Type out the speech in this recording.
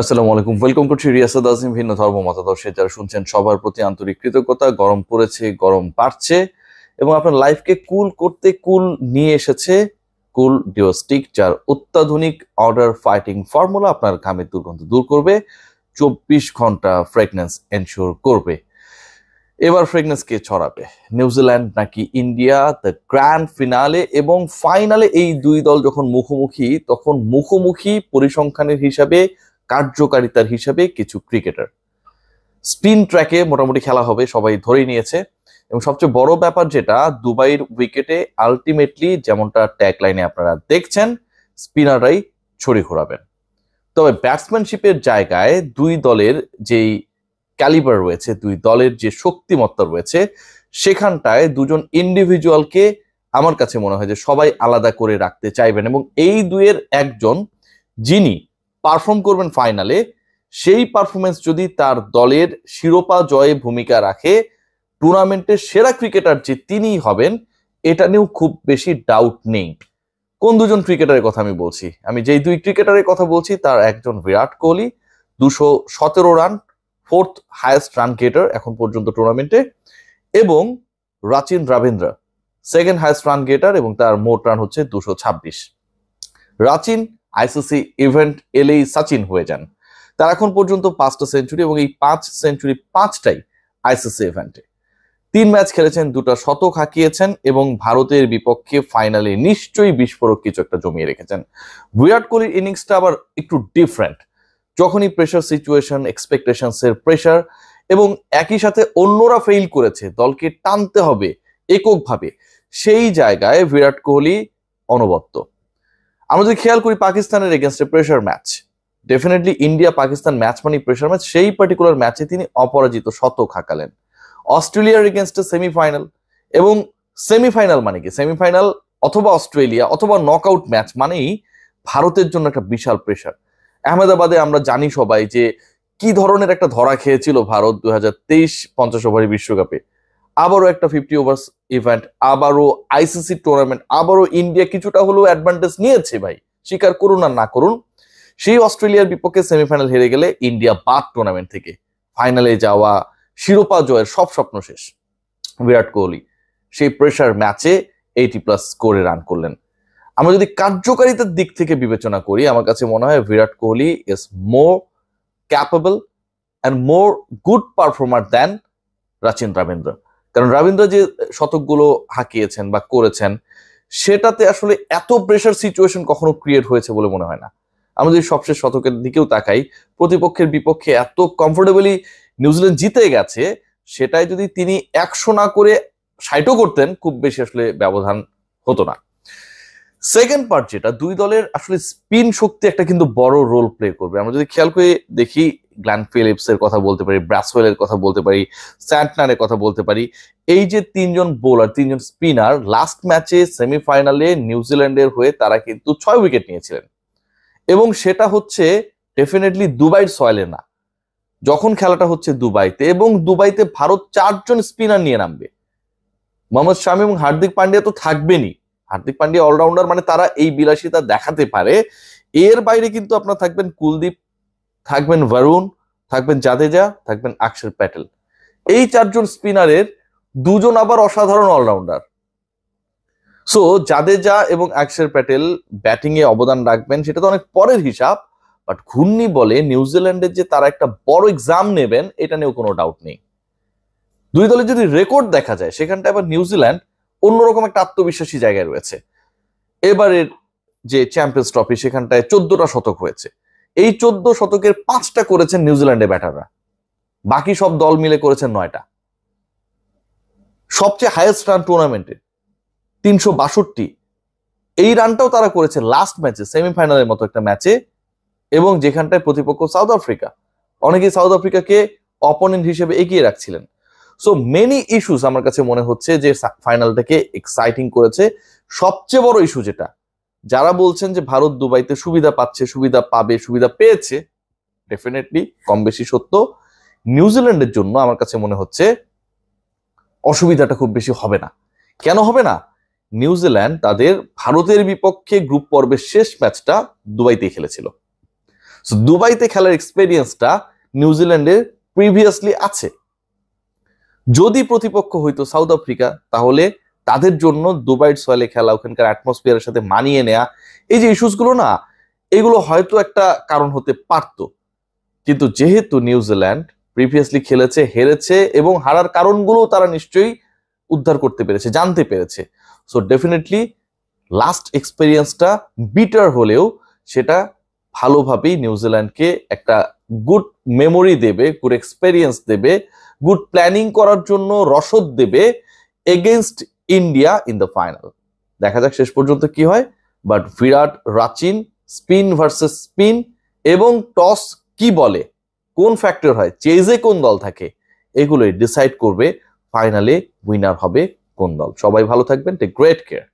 আসসালামু আলাইকুম, welcome to Riasad আজিম। ভিন্ন ধর্ম মতাদর্শে যারা শুনছেন সবার প্রতি আন্তরিক কৃতজ্ঞতা। গরম পড়েছে, গরম বাড়ছে এবং আপনার লাইফকে কুল করতে কুল নিয়ে এসেছে কুল ডিও স্টিক, যার অত্যাধুনিক অর্ডার ফাইটিং ফর্মুলা আপনার ঘামের দুর্গন্ধ দূর করবে, 24 ঘন্টা ফ্রেগনেন্স এনশিওর করবে। এবার ফ্রেগনেন্স কে ছড়াবে, নিউজিল্যান্ড নাকি ইন্ডিয়া? দ্য গ্র্যান্ড ফিনালে এবং ফাইনালে এই দুই দল যখন মুখোমুখি, তখন মুখোমুখি পরিসংখ্যানের হিসাবে, কার্যকারিতার হিসাবে কিছু ক্রিকেটার। স্পিন ট্র্যাকে মোটামুটি খেলা হবে, সবাই ধরেই নিয়েছে। এবং সবচেয়ে বড় ব্যাপার যেটা, দুবাইয়ের উইকেটে আলটিমেটলি যেমনটা ট্যাগ লাইনে আপনারা দেখছেন, স্পিনাররাই ছড়ি ঘোরাবেন। তবে ব্যাটসম্যানশিপের জায়গায় দুই দলের যেই ক্যালিবার রয়েছে, দুই দলের যে শক্তিমত্তা রয়েছে, সেখানটায় দুজন ইন্ডিভিজুয়ালকে আমার কাছে মনে হয় যে সবাই আলাদা করে রাখতে চাইবেন। এবং এই দুইয়ের একজন যিনি পারফর্ম করবেন ফাইনালে, সেই পারফরমেন্স যদি তার দলের শিরোপা জয়ে ভূমিকা রাখে, টুর্নামেন্টের সেরা ক্রিকেটার যে তিনিই হবেন, এটা নিয়েও খুব বেশি ডাউট নেই। কোন দুজন ক্রিকেটারের কথা আমি বলছি? আমি যেই দুই ক্রিকেটারের কথা বলছি তার একজন Virat Kohli, 217 run, fourth highest run getter এখন পর্যন্ত টুর্নামেন্টে, এবং Rachin Ravindra, second highest run getter এবং তার মোট রান হচ্ছে 226। রাচিন আইসিসি ইভেন্ট এলেই সচিন হয়ে যান। তার এখন পর্যন্ত 5টা সেঞ্চুরি এবং এই 5 সেঞ্চুরি 5টাই আইসিসি ইভেন্টে। 3 ম্যাচ খেলেছেন, 2টা শতক হাঁকিয়েছেন এবং ভারতের বিপক্ষে ফাইনালে নিশ্চয়ই বিস্ফোরক কিছু একটা জমিয়ে রেখেছেন। বিরাট কোহলির ইনিংসটা আবার একটু ডিফারেন্ট। যখনই প্রেশার সিচুয়েশন, এক্সপেকটেশনস এর প্রেশার এবং একই সাথে অন্যরা ফেইল করেছে, দলকে টানতে হবে এককভাবে, সেই জায়গায় বিরাট কোহলি অনবদ্য। আমরা যদি খেয়াল করি পাকিস্তানের এগেনস্টে pressure match, definitely India Pakistan match মানে প্রেশার ম্যাচ, সেই পার্টিকুলার ম্যাচে তিনি অপরাজিত, শতক হাঁকালেন। অস্ট্রেলিয়ার এগেনস্টে সেমিফাইনাল, এবং সেমিফাইনাল মানে কি, সেমিফাইনাল অথবা অস্ট্রেলিয়া অথবা নকআউট ম্যাচ মানেই ভারতের জন্য একটা বিশাল প্রেশার। আহমেদাবাদে আমরা জানি সবাই যে কি ধরনের একটা ধরা খেয়েছিল ভারত 2023 50 ওভারের বিশ্বকাপে। আবারও একটা 50 ওভার্স ইভেন্ট, আবারও আইসিসি টুর্নামেন্ট, আবারও ইন্ডিয়া কিছুটা হলেও অ্যাডভান্টেজ নিয়েছে ভাই, স্বীকার করুন আর না করুন। সেই অস্ট্রেলিয়ার বিপক্ষে সেমিফাইনাল হেরে গেলে ইন্ডিয়া বাদ টুর্নামেন্ট থেকে, ফাইনালে যাওয়া, শিরোপা জয়ের সব স্বপ্ন শেষ। বিরাট কোহলি সেই প্রেশার ম্যাচে 80+ করে রান করলেন। আমরা যদি কার্যকারিতার দিক থেকে বিবেচনা করি, আমার কাছে মনে হয় Virat Kohli is more capable and more good performer than Rachin Ravindra. কারণ রবীন্দ্র যে শতকগুলো হাঁকিয়েছেন বা করেছেন, সেটাতে আসলে এত প্রেশার সিচুয়েশন কখনো ক্রিয়েট হয়েছে বলে মনে হয় না। আমরা যদি সবশেষ শতকের দিকেও তাকাই, প্রতিপক্ষের বিপক্ষে এত কমফোর্টেবলি নিউজিল্যান্ড জিতে গেছে, সেটাই যদি তিনি 100 না করে 60ও করতেন, খুব বেশি আসলে ব্যবধান হতো না। সেকেন্ড পার্ট যেটা, দুই দলের আসলে স্পিন শক্তি একটা কিন্তু বড় রোল প্লে করবে। আমরা যদি খেয়াল করে দেখি, গ্ল্যান ফিলিপস এর কথা বলতে পারি, ব্রাসওয়েলের কথা বলতে পারি, স্যান্টনারের কথা বলতে পারি। এই যে তিনজন বোলার, তিনজন স্পিনার, লাস্ট ম্যাচে সেমিফাইনালে নিউজিল্যান্ডের হয়ে তারা কিন্তু 6 উইকেট নিয়েছিলেন, এবং সেটা হচ্ছে ডেফিনেটলি দুবাইয়ের সয়েলে না। যখন খেলাটা হচ্ছে দুবাইতে, এবং দুবাইতে ভারত 4 জন স্পিনার নিয়ে নামবে। মোহাম্মদ শামি এবং হার্দিক পান্ডিয়া তো থাকবেনই। হার্দিক পান্ডিয়া অলরাউন্ডার, মানে তারা এই বিলাসিতা দেখাতে পারে। এর বাইরে কিন্তু আপনার থাকবেন কুলদীপ, থাকবেন বরুণ, থাকবেন জাদেজা, থাকবেন অক্ষর প্যাটেল। এই 4 জন স্পিনারের 2 জন আবার অসাধারণ অলরাউন্ডার। সো জাদেজা এবং অক্ষর প্যাটেল ব্যাটিং এ অবদান রাখবেন, সেটা তো অনেক পরের হিসাব। বাট ঘূর্ণি বলে নিউজিল্যান্ডের যে তারা একটা বড় এক্সাম নেবেন, এটা নিয়েও কোনো ডাউট নেই। দুই দলের যদি রেকর্ড দেখা যায়, সেখানটা এবার নিউজিল্যান্ড অন্যরকম একটা আত্মবিশ্বাসী জায়গায় রয়েছে। এবারের যে চ্যাম্পিয়ন্স ট্রফি, সেখানটায় 14টা শতক হয়েছে। এই 14 শতকের 5টা করেছেন নিউজিল্যান্ডের ব্যাটাররা, বাকি সব দল মিলে করেছেন 9টা। সবচেয়ে হাইয়েস্ট রান টুর্নামেন্টে 362, এই রানটাও তারা করেছে লাস্ট ম্যাচে, সেমিফাইনালের মতো একটা ম্যাচে, এবং যেখানটায় প্রতিপক্ষ সাউথ আফ্রিকা। অনেকেই সাউথ আফ্রিকাকে অপোনেন্ট হিসেবে এগিয়ে রাখছিলেন। সো মেনি ইস্যুস আমার কাছে মনে হচ্ছে যে ফাইনালটাকে এক্সাইটিং করেছে। সবচেয়ে বড় ইস্যু যেটা, যারা বলছেন যে ভারত দুবাইতে সুবিধা পাচ্ছে, সুবিধা পাবে, সুবিধা পেয়েছে, ডেফিনেটলি কম বেশি সত্য। নিউজিল্যান্ডের জন্য আমার কাছে মনে হচ্ছে অসুবিধাটা খুব বেশি হবে না। কেন হবে না? নিউজিল্যান্ড তাদের ভারতের বিপক্ষে গ্রুপ পর্বের শেষ ম্যাচটা দুবাইতেই খেলেছিল। সো দুবাইতে খেলার এক্সপেরিয়েন্সটা নিউজিল্যান্ডের প্রিভিয়াসলি আছে। যদি প্রতিপক্ষ হইতো সাউথ আফ্রিকা, তাহলে তাদের জন্য দুবাইয়ের সয়েলে খেলা, ওখানকার অ্যাটমসফিয়ারের সাথে মানিয়ে নেয়া, এই যে ইস্যুসগুলো না, এগুলো হয়তো একটা কারণ হতে পারতো। কিন্তু যেহেতু নিউজিল্যান্ড প্রিভিয়াসলি খেলেছে, হেরেছে, এবং হারার কারণগুলো তারা নিশ্চয়ই উদ্ধার করতে পেরেছে, জানতে পেরেছে। সো ডেফিনেটলি লাস্ট এক্সপেরিয়েন্সটা বিটার হলেও সেটা ভালোভাবেই নিউজিল্যান্ডকে একটা গুড মেমোরি দেবে, গুড এক্সপেরিয়েন্স দেবে, গুড প্ল্যানিং করার জন্য রসদ দেবে against India in the final. দেখা যাক শেষ পর্যন্ত কি হয়। But Virat Rachin, spin versus spin, এবং টস কি বলে, কোন ফ্যাক্টর হয়, চেজে কোন দল থাকে, এগুলোই ডিসাইড করবে ফাইনালে উইনার হবে কোন দল। সবাই ভালো থাকবেন, টেক গ্রেট কেয়ার।